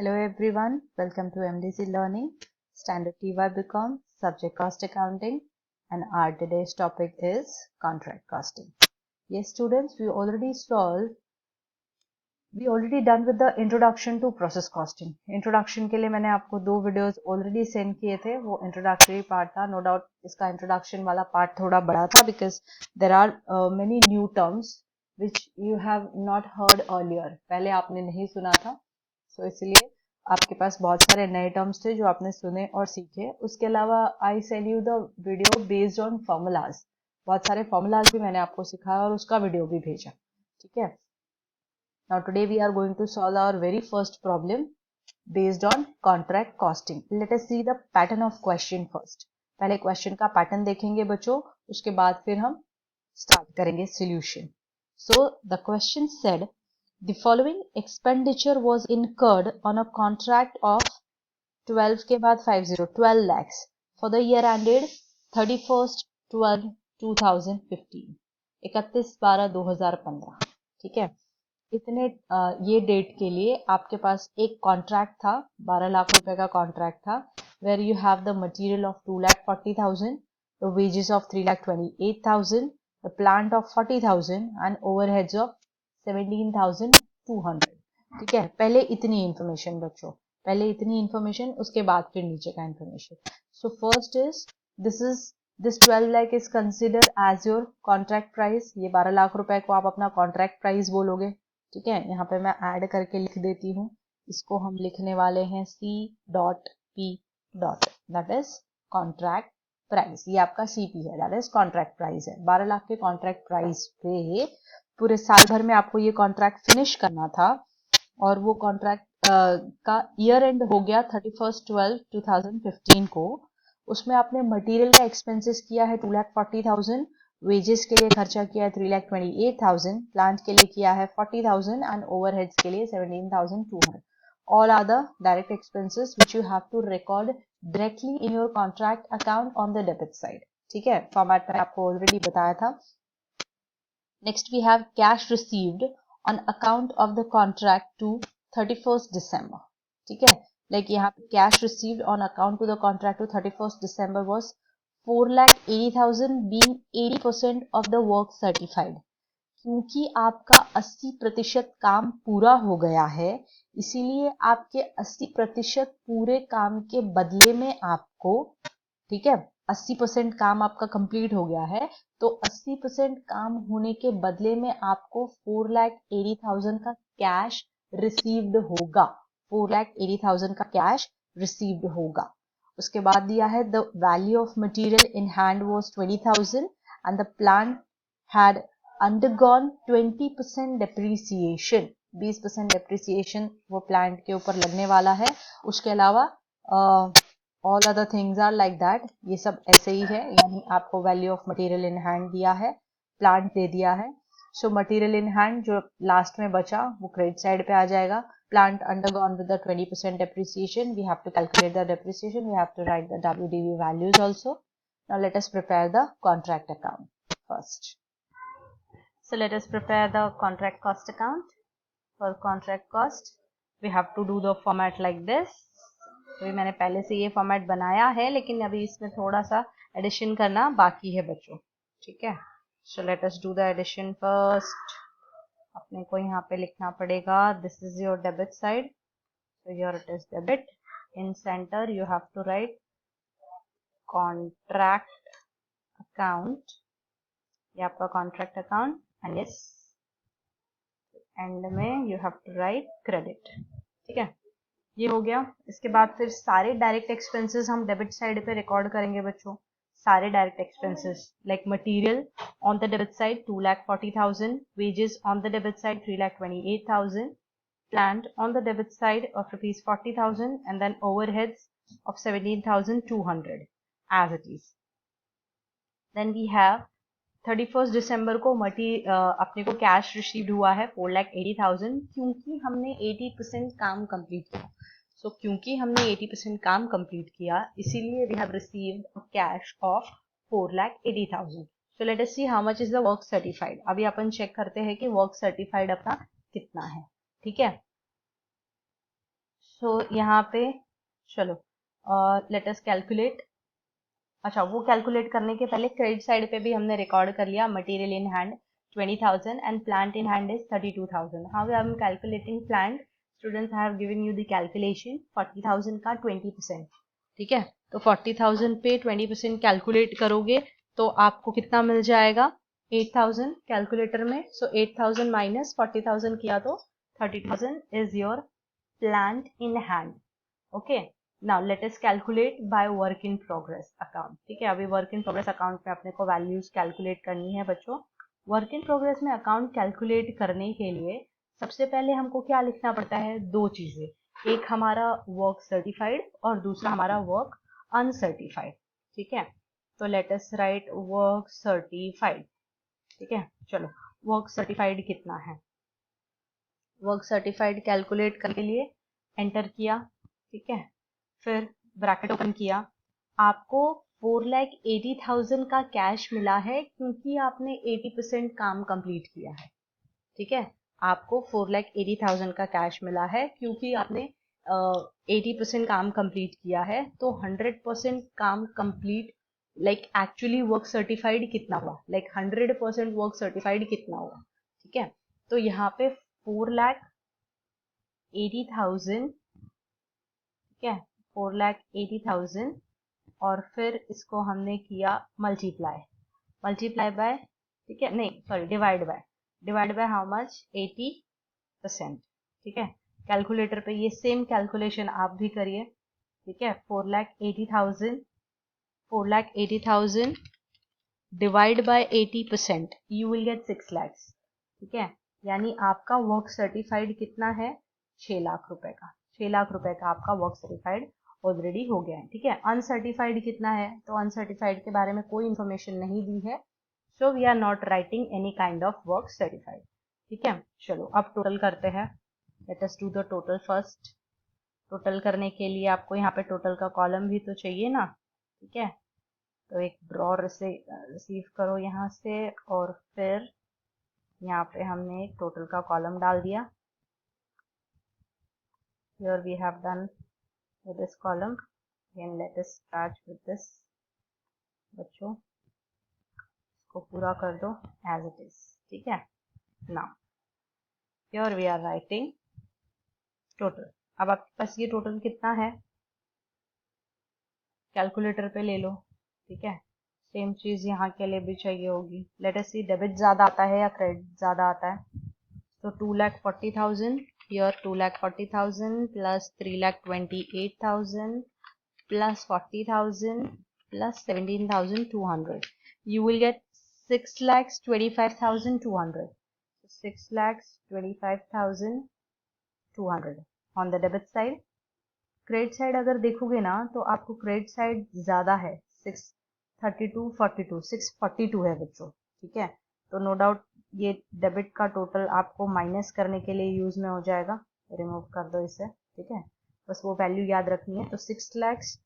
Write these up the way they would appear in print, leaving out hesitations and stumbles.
Hello everyone, welcome to MDC Learning, Standard TY BCom, Subject Cost Accounting, and our today's topic is Contract Costing. Yes students, we already done with the introduction to process costing. Introduction के लिए मैंने आपको 2 videos already send किए थे, वो introductory part था. No doubt इसका introduction वाला part थोड़ा बड़ा था because there are many new terms which you have not heard earlier. पहले आपने नहीं सुना था, so इसलिए आपके पास बहुत सारे नए टर्म्स थे जो आपने सुने और सीखे. उसके अलावा I send you the video based on formulas. बहुत सारे फॉर्मूलाज भी मैंने आपको सिखाया और उसका वीडियो भी भेजा. ठीक है. Now today we are going to solve our very first problem based on contract costing. Let us see the pattern of question first. पहले question का pattern देखेंगे बच्चों, उसके बाद फिर हम start करेंगे solution. So the question said the following expenditure was incurred on a contract of 12 के बाद 12 lakhs for the year ended 31st 12/2015 31/12/2015. ठीक है. इतने ये डेट के लिए आपके पास एक कॉन्ट्रैक्ट था, 12 लाख रुपए का कॉन्ट्रैक्ट था, where you have the material of 2,40,000, the wages of 3,28,000, the plant of 40,000 and overheads of 17,200. ठीक है. पहले इतनी इंफॉर्मेशन बच्चों, पहले इतनी इंफॉर्मेशन, उसके बाद फिर नीचे का information. So first is this 12 lakh is consider as your contract price. ये 12 लाख रुपए को आप अपना कॉन्ट्रैक्ट प्राइस बोलोगे. ठीक है. यहाँ पे मैं ऐड करके लिख देती हूँ. इसको हम लिखने वाले हैं C.P. That is contract price. ये आपका CP है, दैट इज कॉन्ट्रैक्ट प्राइस है. 12 लाख के कॉन्ट्रैक्ट प्राइस पे पूरे साल भर में आपको ये कॉन्ट्रैक्ट फिनिश करना था और वो कॉन्ट्रैक्ट का ईयर एंड हो गया 31/12/2015 को. उसमें आपने मटेरियल का एक्सपेंसेस किया है 2,40,000, वेजेस के लिए खर्चा किया है 3,28,000, प्लांट के लिए किया है 40,000 एंड ओवरहेड्स के लिए 17,200. All are the direct expenses which you have to record directly in your contract account on the debit side. ठीक है. फॉर्मेट में आपको ऑलरेडी बताया था. Next we have cash received on account of the contract to 31st December. ठीक है. Like यहाँ पे cash received on account to the contract to 31st December was 4,80,000 being 80% of the work certified. क्योंकि आपका 80% काम पूरा हो गया है, इसीलिए आपके 80% पूरे काम के बदले में आपको, ठीक है, 80% काम आपका कंप्लीट हो गया है, तो 80% काम होने के बदले में आपको 4,80,000 का कैश रिसीव्ड होगा. 4,80,000 का कैश रिसीव्ड होगा. उसके बाद दिया है the value of material in hand was 20,000 and the plant had undergone 20% depreciation. 20% depreciation वो प्लांट के ऊपर लगने वाला है. उसके अलावा all other things are like that. ये सब ऐसे ही है, यानी आपको value of material in hand दिया है, प्लांट दे दिया है. सो मटेरियल इन हैंड जो लास्ट में बचा वो क्रेडिट साइड पे आ जाएगा. Plant undergone with the 20% depreciation. We have to calculate the depreciation. We have to write the WDV values also. Now let us prepare the contract account first. So let us prepare the contract cost account. For contract cost, we have to do the format like this. अभी मैंने पहले से ये format बनाया है, लेकिन अभी इसमें थोड़ा सा एडिशन करना बाकी है बच्चों. ठीक है. So let us do the addition first. अपने को यहाँ पे लिखना पड़ेगा this is your debit side, so here it is debit. In center you have to write contract account. ये आपका contract account and yes and में you have to write credit. ठीक है. ये हो गया. इसके बाद फिर सारे डायरेक्ट एक्सपेंसेस हम डेबिट साइड पे रिकॉर्ड करेंगे बच्चों. सारे direct expenses like material on the debit side 2,40,000, wages on the debit side 3,28,000, plant on the debit side of ₹40,000 and then overheads of 17,200 as it is. Then we have 31st December को अपने को cash received हुआ है 4,80,000 क्योंकि हमने 80% काम complete किया. सो क्योंकि हमने 80% काम कंप्लीट किया, इसीलिए we have received cash of 4,80,000. So let us see how much is the work certified. अभी अपन चेक करते हैं कि वर्क सर्टिफाइड अपना कितना है. ठीक है. सो यहाँ पे चलो लेट अस कैलकुलेट। अच्छा, वो कैलकुलेट करने के पहले क्रेडिट साइड पे भी हमने रिकॉर्ड कर लिया material in hand 20,000 and plant in hand is 32,000। How I am calculating plant? Students I have given you the calculation 40,000 का 20%। ठीक है, तो 40,000 पे 20% कैलकुलेट करोगे तो आपको कितना मिल जाएगा? 8,000 कैलकुलेटर में। सो 8,000 माइनस 40,000 किया तो 30,000 is your plant in hand. Okay, now let us calculate by work in progress account. ठीक है, अभी वर्क इन प्रोग्रेस अकाउंट में अपने को वैल्यूज कैलकुलेट करनी है बच्चों। वर्क इन प्रोग्रेस में अकाउंट कैलकुलेट करने के लिए सबसे पहले हमको क्या लिखना पड़ता है? दो चीजें, एक हमारा वर्क सर्टिफाइड और दूसरा हमारा वर्क अनसर्टिफाइड। ठीक है, तो let us right work certified. ठीक है, चलो वर्क सर्टिफाइड कितना है? वर्क सर्टिफाइड कैलकुलेट करने के लिए एंटर किया। ठीक है, फिर ब्रैकेट ओपन किया। आपको 4,80,000 का कैश मिला है क्योंकि आपने 80% काम कंप्लीट किया है। ठीक है, आपको 4,80,000 का कैश मिला है क्योंकि आपने 80% काम कंप्लीट किया है। तो 100% काम complete like actually work certified कितना हुआ? लाइक 100% वर्क सर्टिफाइड कितना हुआ? ठीक है, तो यहाँ पे 4,80,000, ठीक है, 4,80,000 और फिर इसको हमने किया मल्टीप्लाई बाय, ठीक है, नहीं sorry divide by how much? 80%। ठीक है, कैलकुलेटर पे ये सेम कैलकुलेशन आप भी करिए। ठीक है, 4,80,000 divide by 80% you will get 6 lakhs। ठीक है, यानी आपका वर्क सर्टिफाइड कितना है? 6 लाख रुपए का। 6 लाख रुपए का आपका वर्क सर्टिफाइड ऑलरेडी हो गया है। ठीक है, अनसर्टिफाइड कितना है? तो अनसर्टिफाइड के बारे में कोई इंफॉर्मेशन नहीं दी है, so we are not writing any kind of work certified. ठीक है, चलो अब टोटल करते हैं। Let us do the total first. Total करने के लिए आपको यहाँ पे टोटल का कॉलम भी तो चाहिए ना। ठीक है, तो एक ड्रॉर से रिसीव करो यहाँ से और फिर यहाँ पे हमने एक टोटल का कॉलम डाल दिया। Here we have done with this column. Again let us start with this। बच्चों इसको पूरा कर दो as it is। ठीक है, now here we are writing total। अब आपके पास ये टोटल कितना है? कैलकुलेटर पे ले लो। ठीक है, सेम चीज यहाँ के लिए भी चाहिए होगी। लेट अस सी डेबिट ज्यादा आता है या क्रेडिट ज्यादा आता है। तो 2,40,000 here 2,40,000 plus 3,28,000 plus 40,000 plus 17,200 you will get 6,25,200। 6,25,200 on the debit side। Credit side अगर देखोगे ना तो आपको क्रेडिट साइड ज्यादा है, 642 है बच्चों। ठीक है, तो नो डाउट ये डेबिट का टोटल आपको माइनस करने के लिए यूज में हो जाएगा। रिमूव कर दो इसे। ठीक है, बस वो वैल्यू याद रखनी है। तो 6 lakhs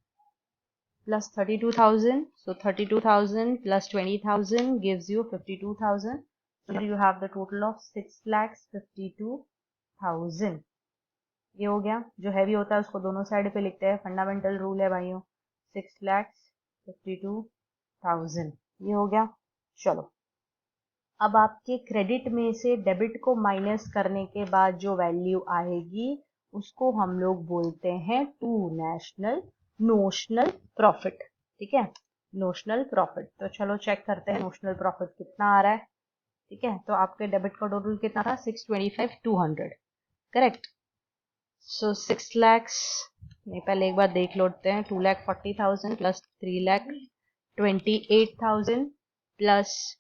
plus 32,000, so 32,000 plus 20,000 gives you 52,000। so you have the total of 6,52,000। ये हो गया। जो हैवी होता है उसको दोनों साइड पे लिखते हैं, फंडामेंटल रूल है भाइयों। 6,52,000 ये हो गया। चलो अब आपके क्रेडिट में से डेबिट को माइनस करने के बाद जो वैल्यू आएगी उसको हम लोग बोलते हैं नोशनल प्रॉफिट। ठीक है, नोशनल प्रॉफिट। तो चलो चेक करते हैं नोशनल प्रॉफिट कितना आ रहा है। ठीक है, तो आपके डेबिट का टोटल कितना था? 625,200। करेक्ट। सो 6 lakhs नहीं, पहले एक बार देख लेते हैं। 2,40,000 plus 3,28,000 plus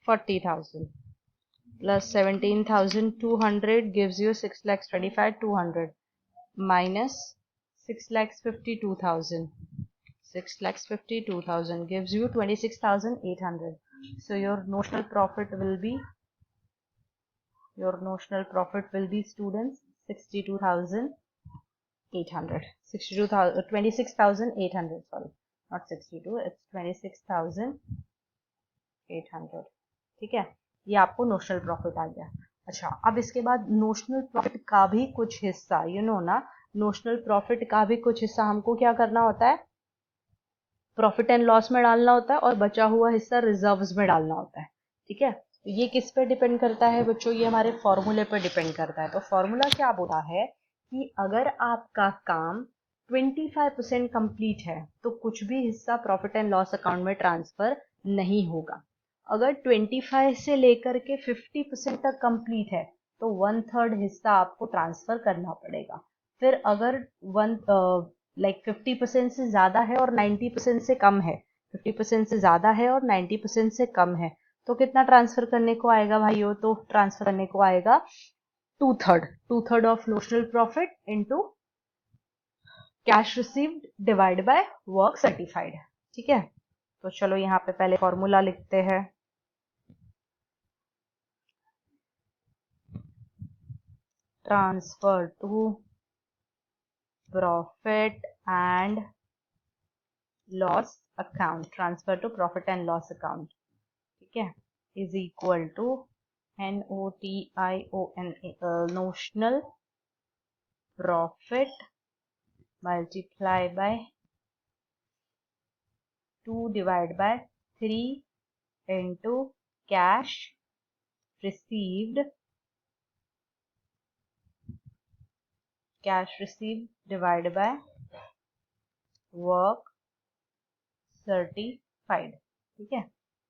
40,000 plus 17,200 gives you 6,25,200 minus 6,52,000। 6,52,000 gives you 26,800। So your notional profit will be students 62,800। 26,800, sorry, not 62, it's 26,800। ठीक है, ये आपको नोशनल प्रॉफिट आ गया। अच्छा, अब इसके बाद नोशनल प्रॉफिट का भी कुछ हिस्सा यू नो ना नोशनल प्रॉफिट का भी कुछ हिस्सा हमको क्या करना होता है, प्रॉफिट एंड लॉस में डालना होता है, और बचा हुआ हिस्सा रिजर्व्स में डालना होता है। ठीक है, तो ये किस पे डिपेंड करता है बच्चों, ये हमारे फॉर्मूले पर डिपेंड करता है। तो फॉर्मूला क्या बोला है कि अगर आपका काम 25% कंप्लीट है तो कुछ भी हिस्सा प्रॉफिट एंड लॉस अकाउंट में ट्रांसफर नहीं होगा। अगर 25 से लेकर के 50% तक कंप्लीट है तो 1/3 हिस्सा आपको ट्रांसफर करना पड़ेगा। फिर अगर 50% से ज्यादा है और 90% से कम है, 50% से ज्यादा है और 90% से कम है, तो कितना ट्रांसफर करने को आएगा भाइयों, तो ट्रांसफर करने को आएगा 2/3 of notional profit into cash received divide by work certified. ठीक है, तो चलो यहाँ पे पहले फॉर्मूला लिखते हैं। Transfer to profit and loss account, transfer to profit and loss account, ठीक है, is equal to NOTION, notional profit multiply by 2 divide by 3 into cash received divided by work certified। ठीक है,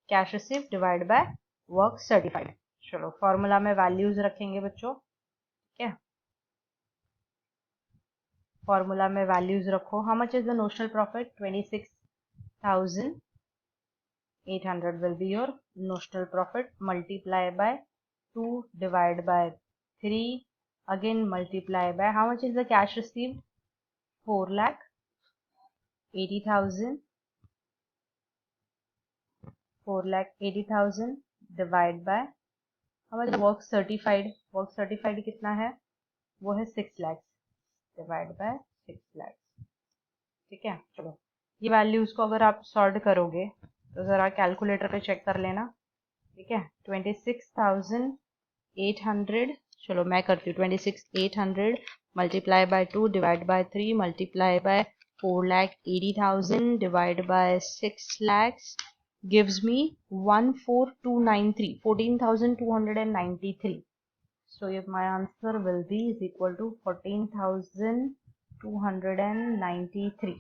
cash receive divide by work certified. चलो formula में values रखेंगे बच्चों। ठीक है, फॉर्मूला में वैल्यूज रखो। How much is the notional profit, 26,800 will be your notional profit, multiply by 2 divided by 3, again multiply by how much is the cash received, 4,80,000, 4,80,000 divide by how much work certified कितना है, वो है 6 lakhs divide by 6 lakhs। ठीक है, चलो ये values को अगर आप सॉर्ट करोगे तो जरा कैलकुलेटर पे चेक कर लेना। ठीक है, 26,800, चलो मैं करती हूँ, 26,800 multiply by 2 divide by 3 multiply by 4,80,000 divide by 6 lakhs gives me 14,293, 14,293. So if my answer will be is equal to 14,293.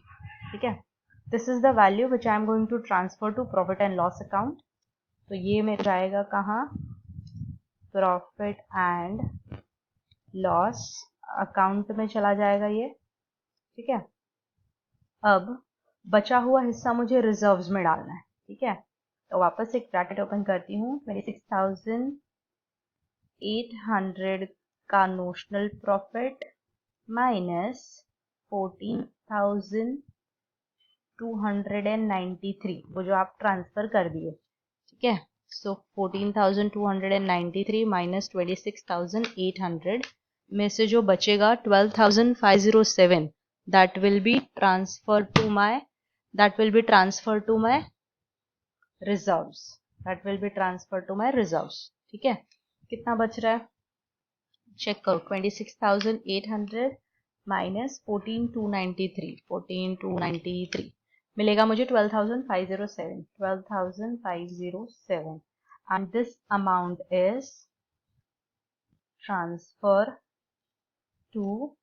ठीक है, this is the value which I am going to transfer to profit and loss account. तो ये मेरा जाएगा कहाँ, profit and loss account में चला जाएगा ये। ठीक है, अब बचा हुआ हिस्सा मुझे रिजर्व्स में डालना है। ठीक है, तो वापस एक ब्रैकेट ओपन करती हूँ। 26,800 का नोशनल प्रॉफिट माइनस 14,293, वो जो आप ट्रांसफर कर दिए। ठीक है, सो 14,293 माइनस 26,800 में से जो बचेगा 12,507, that will be transferred to my reserves, ठीक है, कितना बच रहा है चेक करो, 26,800 माइनस 14,293 मिलेगा मुझे 12,507, and this amount is transfer to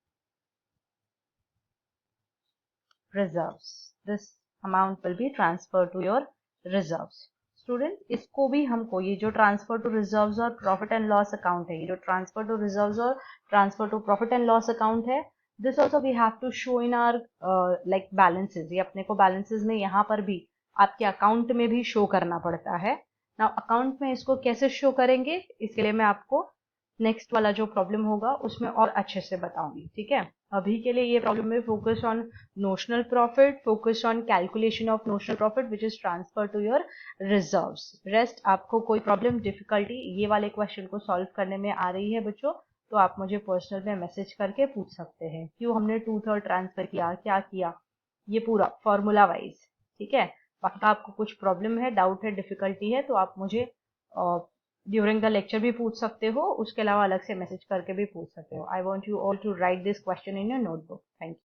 reserves. This amount will be transferred to your reserves. Student, इसको भी हमको, ये जो ट्रांसफर टू रिजर्व्स और प्रॉफिट एंड लॉस अकाउंट है, ये जो ट्रांसफर टू रिजर्व्स और transfer to profit and loss account है, this also we have to show in our like balances. ये अपने को बैलेंसेस में यहाँ पर भी आपके अकाउंट में भी शो करना पड़ता है ना। अकाउंट में इसको कैसे शो करेंगे, इसके लिए मैं आपको नेक्स्ट वाला जो प्रॉब्लम होगा उसमें और अच्छे से बताऊंगी। ठीक है, अभी के लिए ये प्रॉब्लम में focus on notional profit, focus on calculation of notional profit which is transfer to your reserves. Rest आपको कोई प्रॉब्लम, डिफिकल्टी ये वाले क्वेश्चन को सॉल्व करने में आ रही है बच्चों, तो आप मुझे पर्सनल में मैसेज करके पूछ सकते हैं क्यों हमने 2/3 ट्रांसफर किया, क्या किया, ये पूरा फॉर्मूला वाइज। ठीक है, बाकी आपको कुछ प्रॉब्लम है, डाउट है, डिफिकल्टी है, तो आप मुझे ड्यूरिंग द लेक्चर भी पूछ सकते हो, उसके अलावा अलग से मैसेज करके भी पूछ सकते हो. I want you all to write this question in your notebook. Thank you.